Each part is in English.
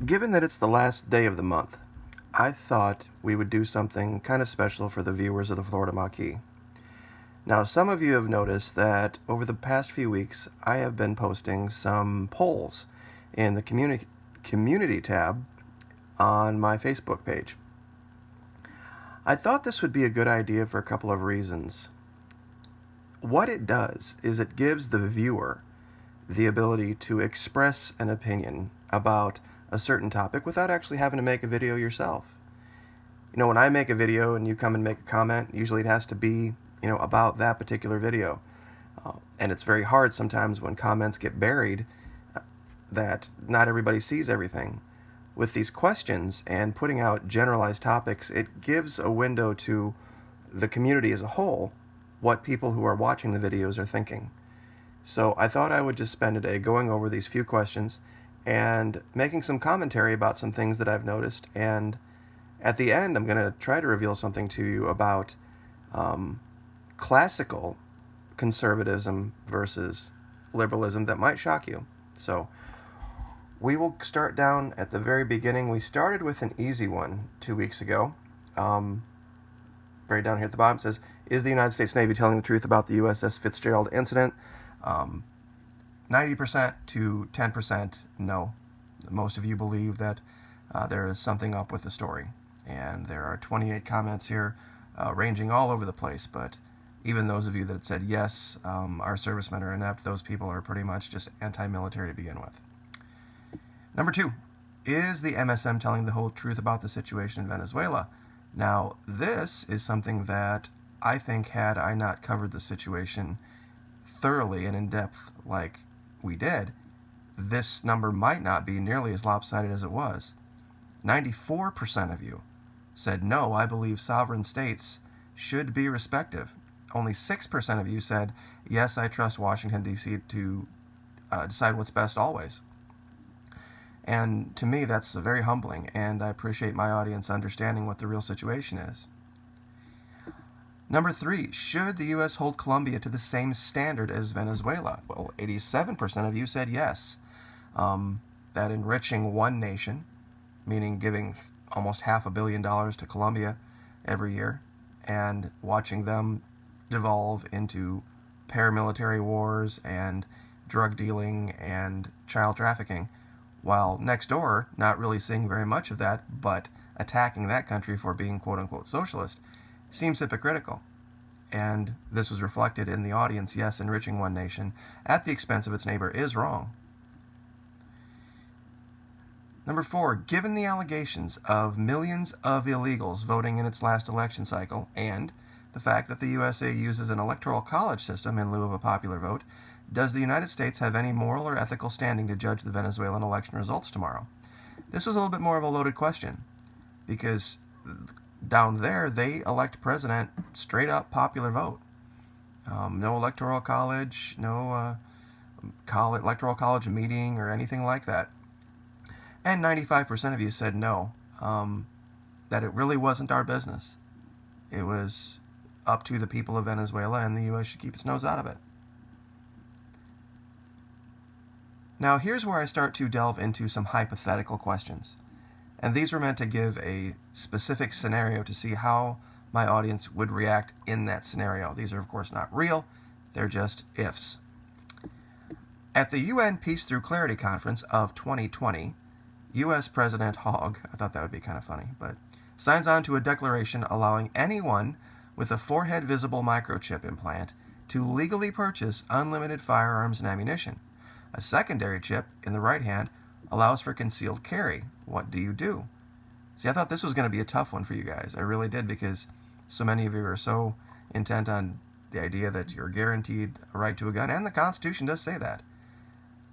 Given that it's the last day of the month, I thought we would do something kind of special for the viewers of the Florida Maquis. Now, some of you have noticed that over the past few weeks, I have been posting some polls in the community tab on my Facebook page. I thought this would be a good idea for a couple of reasons. What it does is it gives the viewer the ability to express an opinion about a certain topic without actually having to make a video yourself. You know, when I make a video and you come and make a comment, usually it has to be, about that particular video. And it's very hard sometimes when comments get buried that not everybody sees everything. With these questions and putting out generalized topics, it gives a window to the community as a whole what people who are watching the videos are thinking. So I thought I would just spend a day going over these few questions and making some commentary about some things that I've noticed. And at the end, I'm going to try to reveal something to you about classical conservatism versus liberalism that might shock you. So we will start down at the very beginning. We started with an easy one 2 weeks ago. Right down here at the bottom, it says, is the United States Navy telling the truth about the USS Fitzgerald incident? 90% to 10% no. Most of you believe that there is something up with the story. And there are 28 comments here ranging all over the place, but even those of you that said yes, our servicemen are inept, those people are pretty much just anti-military to begin with. Number 2, is the MSM telling the whole truth about the situation in Venezuela? Now, this is something that I think, had I not covered the situation thoroughly and in depth like we did, this number might not be nearly as lopsided as it was. 94% of you said, no, I believe sovereign states should be respective. Only 6% of you said, yes, I trust Washington, D.C. to decide what's best always. And to me, that's very humbling, and I appreciate my audience understanding what the real situation is. Number 3, should the U.S. hold Colombia to the same standard as Venezuela? Well, 87% of you said yes. That enriching one nation, meaning giving almost $500 million to Colombia every year, and watching them devolve into paramilitary wars and drug dealing and child trafficking, while next door, not really seeing very much of that, but attacking that country for being quote-unquote socialist, seems hypocritical. And this was reflected in the audience. Yes, enriching one nation at the expense of its neighbor is wrong. Number 4, given the allegations of millions of illegals voting in its last election cycle, and the fact that the USA uses an electoral college system in lieu of a popular vote, does the United States have any moral or ethical standing to judge the Venezuelan election results tomorrow? This was a little bit more of a loaded question, because down there they elect president straight up popular vote. No electoral college, no electoral college meeting or anything like that. And 95% of you said no, that it really wasn't our business. It was up to the people of Venezuela, and the U.S. should keep its nose out of it. Now, here's where I start to delve into some hypothetical questions. And these were meant to give a specific scenario to see how my audience would react in that scenario. These are, of course, not real. They're just ifs. At the UN Peace Through Clarity Conference of 2020, US President Hogg, I thought that would be kind of funny, but signs on to a declaration allowing anyone with a forehead-visible microchip implant to legally purchase unlimited firearms and ammunition. A secondary chip in the right hand allows for concealed carry. What do you do? See, I thought this was going to be a tough one for you guys. I really did, because so many of you are so intent on the idea that you're guaranteed a right to a gun, and the Constitution does say that.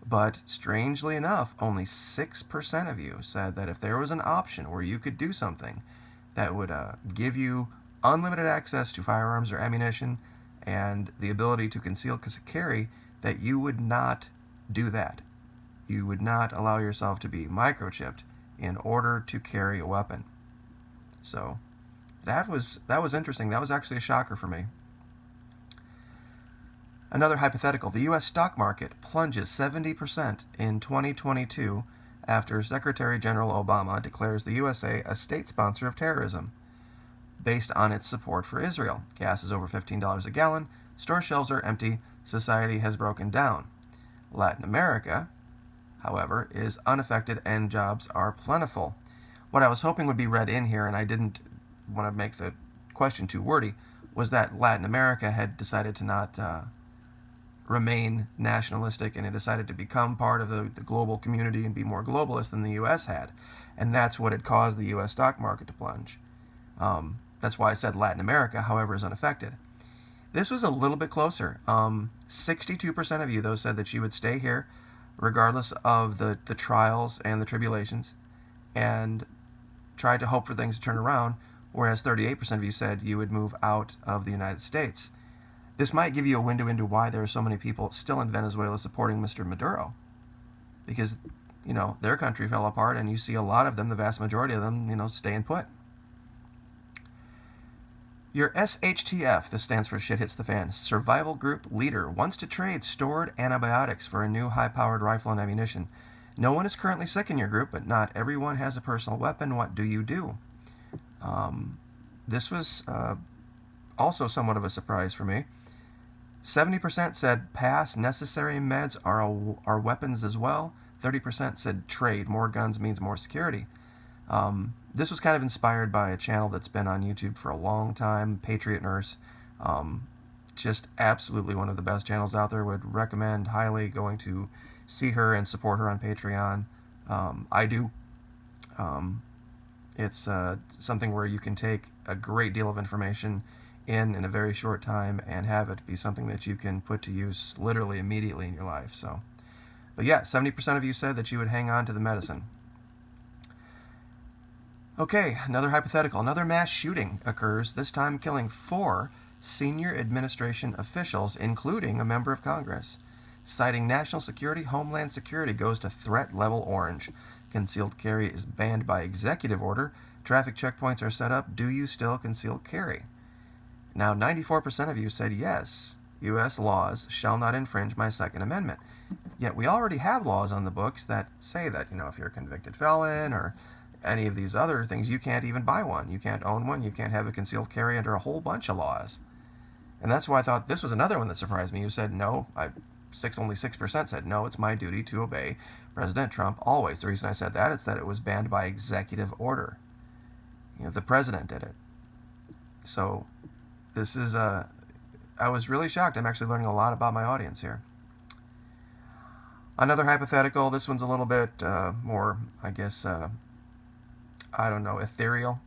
But strangely enough, only 6% of you said that if there was an option where you could do something that would give you unlimited access to firearms or ammunition and the ability to conceal carry, that you would not do that. You would not allow yourself to be microchipped in order to carry a weapon. So that was interesting. That was actually a shocker for me. Another hypothetical, the U.S. stock market plunges 70% in 2022 after Secretary General Obama declares the USA a state sponsor of terrorism based on its support for Israel. Gas is over $15 a gallon, store shelves are empty, society has broken down. Latin America, however, is unaffected and jobs are plentiful. What I was hoping would be read in here, and I didn't want to make the question too wordy, was that Latin America had decided to not remain nationalistic, and it decided to become part of the global community and be more globalist than the U.S. had. And that's what had caused the U.S. stock market to plunge. That's why I said Latin America, however, is unaffected. This was a little bit closer. 62% of you, though, said that you would stay here regardless of the trials and the tribulations and tried to hope for things to turn around, whereas 38% of you said you would move out of the United States. This might give you a window into why there are so many people still in Venezuela supporting Mr. Maduro. Because, their country fell apart, and you see a lot of them, the vast majority of them, staying put. Your SHTF, this stands for Shit Hits the Fan, survival group leader, wants to trade stored antibiotics for a new high-powered rifle and ammunition. No one is currently sick in your group, but not everyone has a personal weapon. What do you do? This was also somewhat of a surprise for me. 70% said pass, necessary meds are weapons as well. 30% said trade, more guns means more security. This was kind of inspired by a channel that's been on YouTube for a long time, Patriot Nurse. Just absolutely one of the best channels out there. Would recommend highly going to see her and support her on Patreon. I do. It's something where you can take a great deal of information in a very short time and have it be something that you can put to use literally immediately in your life. So, but yeah, 70% of you said that you would hang on to the medicine. Okay, another hypothetical. Another mass shooting occurs, this time killing 4 senior administration officials, including a member of Congress. Citing national security, Homeland Security goes to threat level orange. Concealed carry is banned by executive order. Traffic checkpoints are set up. Do you still conceal carry? Now, 94% of you said yes. U.S. laws shall not infringe my Second Amendment. Yet we already have laws on the books that say that, if you're a convicted felon or any of these other things, you can't even buy one. You can't own one. You can't have a concealed carry under a whole bunch of laws. And that's why I thought this was another one that surprised me. You said no. Only 6% said no, it's my duty to obey President Trump always. The reason I said that is that it was banned by executive order. The president did it. So this is I was really shocked. I'm actually learning a lot about my audience here. Another hypothetical. This one's a little bit more, I guess, ethereal.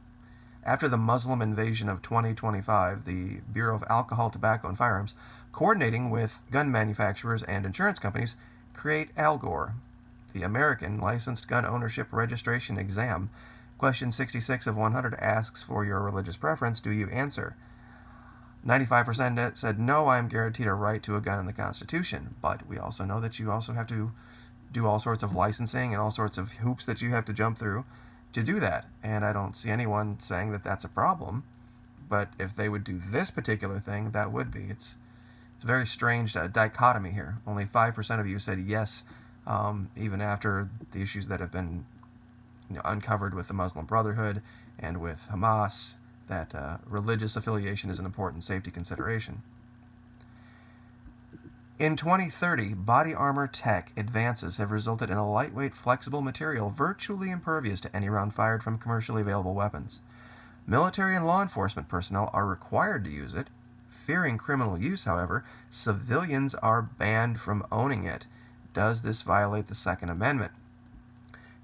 After the Muslim invasion of 2025, the Bureau of Alcohol, Tobacco, and Firearms, coordinating with gun manufacturers and insurance companies, create ALGOR, the American Licensed Gun Ownership Registration Exam. Question 66 of 100 asks for your religious preference. Do you answer? 95% said no, I am guaranteed a right to a gun in the Constitution. But we also know that you also have to do all sorts of licensing and all sorts of hoops that you have to jump through to do that. And I don't see anyone saying that that's a problem. But if they would do this particular thing, that would be. It's a very strange dichotomy here. Only 5% of you said yes, even after the issues that have been uncovered with the Muslim Brotherhood and with Hamas, that religious affiliation is an important safety consideration. In 2030, body armor tech advances have resulted in a lightweight, flexible material virtually impervious to any round fired from commercially available weapons. Military and law enforcement personnel are required to use it. Fearing criminal use, however, civilians are banned from owning it. Does this violate the Second Amendment?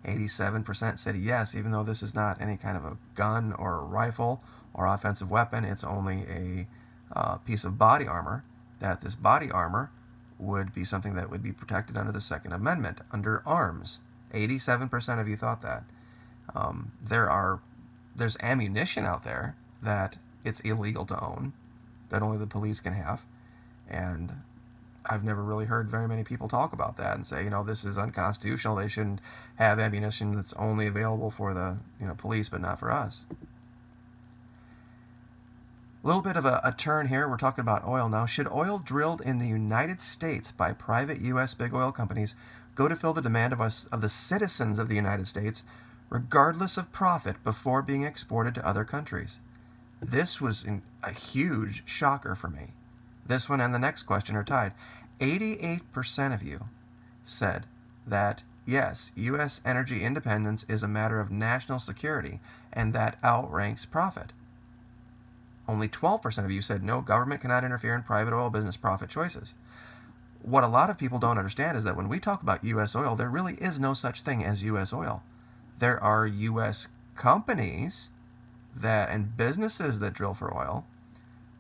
87% said yes, even though this is not any kind of a gun or a rifle or offensive weapon. It's only a piece of body armor, that this body armor would be something that would be protected under the Second Amendment, under arms. 87% of you thought that. There's ammunition out there that it's illegal to own, that only the police can have, and I've never really heard very many people talk about that and say, this is unconstitutional. They shouldn't have ammunition that's only available for the police, but not for us. A little bit of a turn here. We're talking about oil now. Should oil drilled in the United States by private U.S. big oil companies go to fill the demand of the citizens of the United States, regardless of profit, before being exported to other countries. This was a huge shocker for me. This one and the next question are tied. 88% of you said that, yes, U.S. energy independence is a matter of national security, and that outranks profit. Only 12% of you said, no, government cannot interfere in private oil business profit choices. What a lot of people don't understand is that when we talk about U.S. oil, there really is no such thing as U.S. oil. There are U.S. companies and businesses that drill for oil.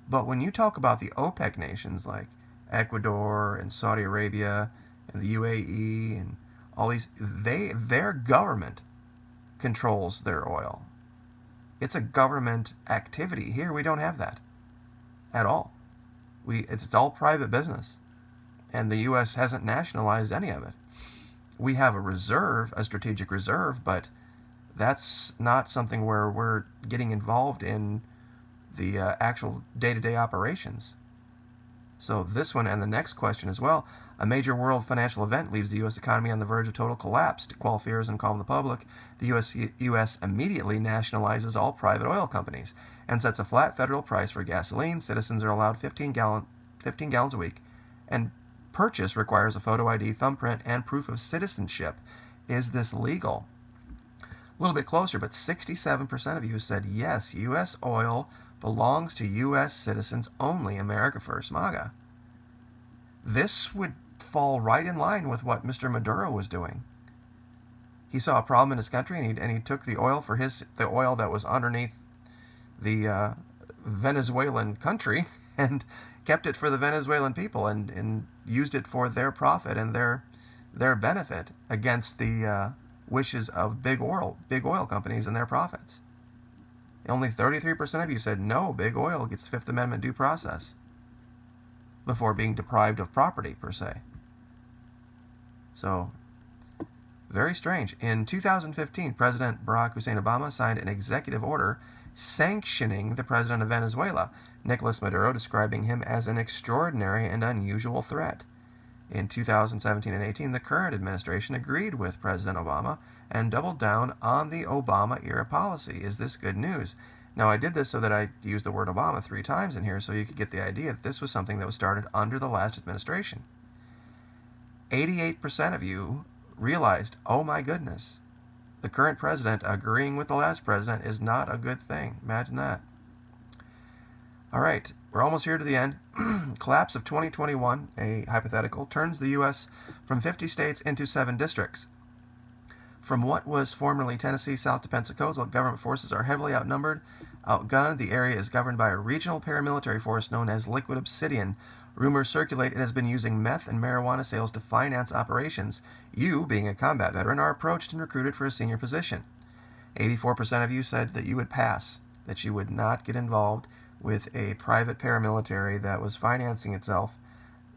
But when you talk about the OPEC nations like Ecuador and Saudi Arabia and the UAE and all these, their government controls their oil. It's a government activity. Here we don't have that at all. It's all private business. And the U.S. hasn't nationalized any of it. We have a strategic reserve, but that's not something where we're getting involved in the actual day-to-day operations. So this one and the next question as well. A major world financial event leaves the U.S. economy on the verge of total collapse. To quell fears and calm the public, the U.S. immediately nationalizes all private oil companies and sets a flat federal price for gasoline. Citizens are allowed 15 gallons a week, and purchase requires a photo ID, thumbprint, and proof of citizenship. Is this legal? A little bit closer, but 67% of you said yes, U.S. oil belongs to U.S. citizens only. America first, MAGA. This would fall right in line with what Mr. Maduro was doing. He saw a problem in his country, and he took the oil the oil that was underneath the Venezuelan country and kept it for the Venezuelan people and used it for their profit and their benefit against the wishes of big oil companies and their profits. Only 33% of you said no, big oil gets Fifth Amendment due process before being deprived of property, per se. So, very strange. In 2015, President Barack Hussein Obama signed an executive order sanctioning the president of Venezuela, Nicolas Maduro, describing him as an extraordinary and unusual threat. In 2017 and 18, the current administration agreed with President Obama and doubled down on the Obama-era policy. Is this good news? Now, I did this so that I used the word Obama 3 times in here so you could get the idea that this was something that was started under the last administration. 88% of you realized, oh my goodness, the current president agreeing with the last president is not a good thing. Imagine that. All right, we're almost here to the end. Collapse of 2021, a hypothetical, turns the U.S. from 50 states into 7 districts. From what was formerly Tennessee south to Pensacola, government forces are heavily outnumbered, outgunned. The area is governed by a regional paramilitary force known as Liquid Obsidian. Rumors circulate it has been using meth and marijuana sales to finance operations. You, being a combat veteran, are approached and recruited for a senior position. 84% of you said that you would pass, that you would not get involved with a private paramilitary that was financing itself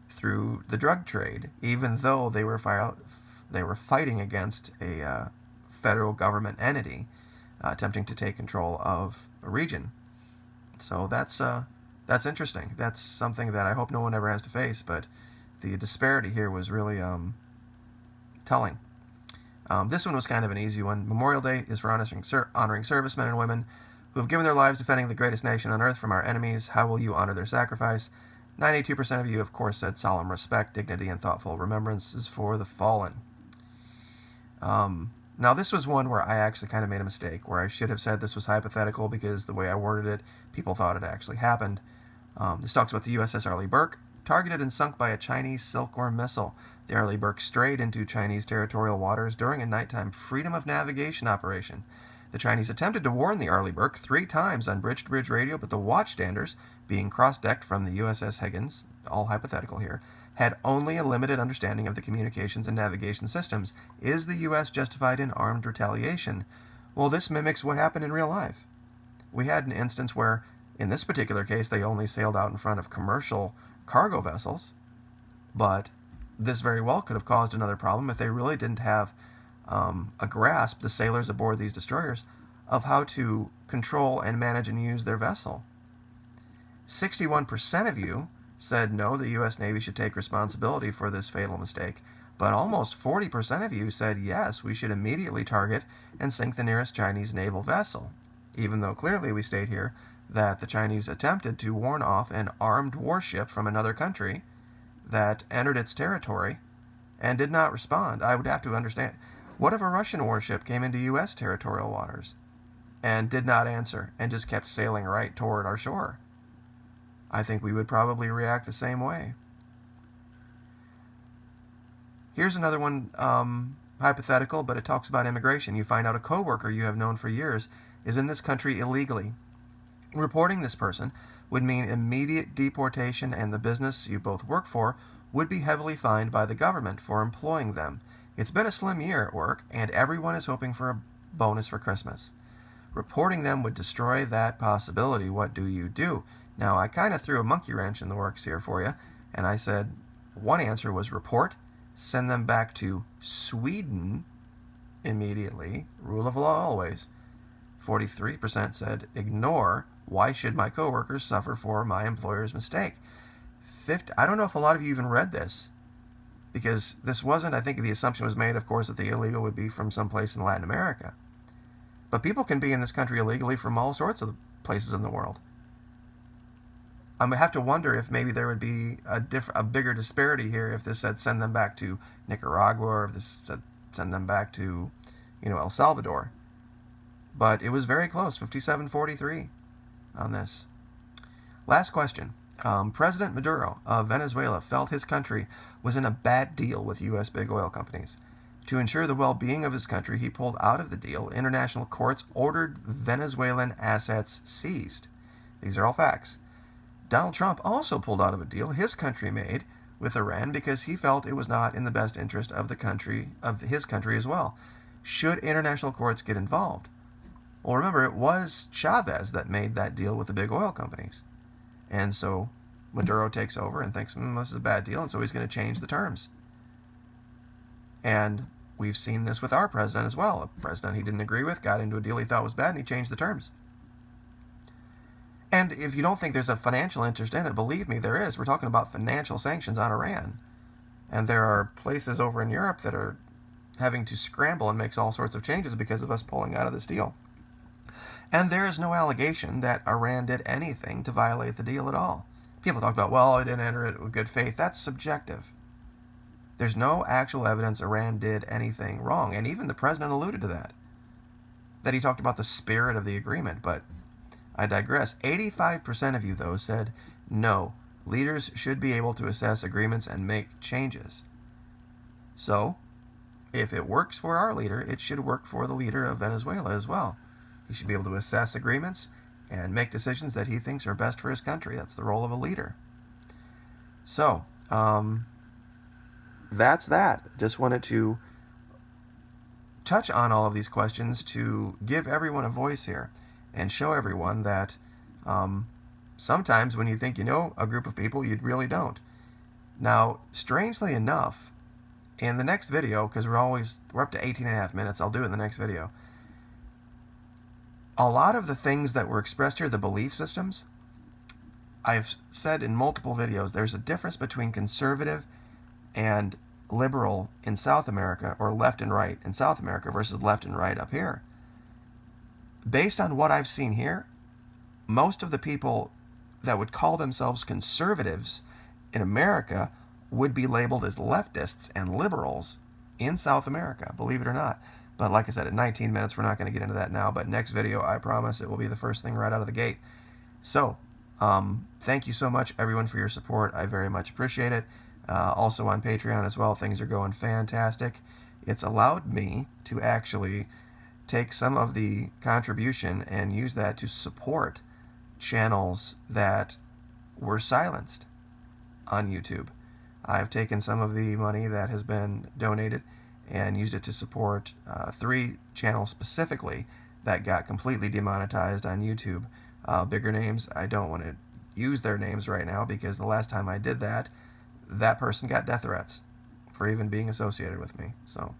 through the drug trade, even though they were fighting against a federal government entity attempting to take control of a region. So that's interesting. That's something that I hope no one ever has to face, but the disparity here was really telling. This one was kind of an easy one. Memorial Day is for honoring servicemen and women who have given their lives defending the greatest nation on earth from our enemies. How will you honor their sacrifice? 92% of you, of course, said solemn respect, dignity, and thoughtful remembrances for the fallen. Now, this was one where I actually kind of made a mistake, where I should have said this was hypothetical because the way I worded it, people thought it actually happened. This talks about the USS Arleigh Burke, targeted and sunk by a Chinese Silkworm missile. The Arleigh Burke strayed into Chinese territorial waters during a nighttime freedom of navigation operation. The Chinese attempted to warn the Arleigh Burke 3 times on bridge-to-bridge radio, but the watchstanders, being cross-decked from the USS Higgins, all hypothetical here, had only a limited understanding of the communications and navigation systems. Is the U.S. justified in armed retaliation? Well, this mimics what happened in real life. We had an instance where, in this particular case, they only sailed out in front of commercial cargo vessels, but this very well could have caused another problem if they really didn't have a grasp, the sailors aboard these destroyers, of how to control and manage and use their vessel. 61% of you said no, the U.S. Navy should take responsibility for this fatal mistake. But almost 40% of you said yes, we should immediately target and sink the nearest Chinese naval vessel, even though clearly we state here that the Chinese attempted to warn off an armed warship from another country that entered its territory and did not respond. I would have to understand, what if a Russian warship came into U.S. territorial waters and did not answer and just kept sailing right toward our shore? I think we would probably react the same way. Here's another one, hypothetical, but it talks about immigration. You find out a coworker you have known for years is in this country illegally. Reporting this person would mean immediate deportation, and the business you both work for would be heavily fined by the government for employing them. It's been a slim year at work, and everyone is hoping for a bonus for Christmas. Reporting them would destroy that possibility. What do you do? Now, I kind of threw a monkey wrench in the works here for you, and I said one answer was report, send them back to Sweden immediately, rule of law always. 43% said ignore, why should my coworkers suffer for my employer's mistake? I don't know if a lot of you even read this, because this wasn't, I think the assumption was made, of course, that the illegal would be from someplace in Latin America. But people can be in this country illegally from all sorts of places in the world. I have to wonder if maybe there would be a bigger disparity here if this said send them back to Nicaragua, or if this said send them back to, El Salvador. But it was very close, 57-43 on this. Last question. President Maduro of Venezuela felt his country was in a bad deal with U.S. big oil companies. To ensure the well-being of his country, he pulled out of the deal. International courts ordered Venezuelan assets seized. These are all facts. Donald Trump also pulled out of a deal his country made with Iran because he felt it was not in the best interest of his country as well. Should international courts get involved? Well, remember, it was Chavez that made that deal with the big oil companies. And so Maduro takes over and thinks, this is a bad deal, and so he's going to change the terms. And we've seen this with our president as well. A president he didn't agree with got into a deal he thought was bad, and he changed the terms. And if you don't think there's a financial interest in it, believe me, there is. We're talking about financial sanctions on Iran. And there are places over in Europe that are having to scramble and make all sorts of changes because of us pulling out of this deal. And there is no allegation that Iran did anything to violate the deal at all. People talk about, well, it didn't enter it with good faith. That's subjective. There's no actual evidence Iran did anything wrong. And even the president alluded to that he talked about the spirit of the agreement. But I digress. 85% of you, though, said no. Leaders should be able to assess agreements and make changes. So, if it works for our leader, it should work for the leader of Venezuela as well. He should be able to assess agreements and make decisions that he thinks are best for his country. That's the role of a leader. So, that's that. Just wanted to touch on all of these questions to give everyone a voice here and show everyone that sometimes when you think you know a group of people, you really don't. Now, strangely enough, in the next video, because we're up to 18.5 minutes, I'll do it in the next video. A lot of the things that were expressed here, the belief systems, I've said in multiple videos, there's a difference between conservative and liberal in South America, or left and right in South America versus left and right up here. Based on what I've seen here, most of the people that would call themselves conservatives in America would be labeled as leftists and liberals in South America, believe it or not. But like I said, at 19 minutes, we're not going to get into that now. But next video, I promise it will be the first thing right out of the gate. So, thank you so much, everyone, for your support. I very much appreciate it. Also on Patreon as well, things are going fantastic. It's allowed me to actually take some of the contribution and use that to support channels that were silenced on YouTube. I've taken some of the money that has been donated and used it to support 3 channels specifically that got completely demonetized on YouTube. Bigger names, I don't want to use their names right now because the last time I did that, that person got death threats for even being associated with me. So,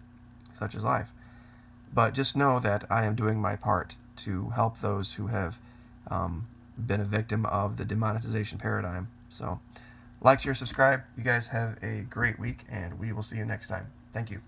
such is life. But just know that I am doing my part to help those who have been a victim of the demonetization paradigm. So, like, share, subscribe. You guys have a great week, and we will see you next time. Thank you.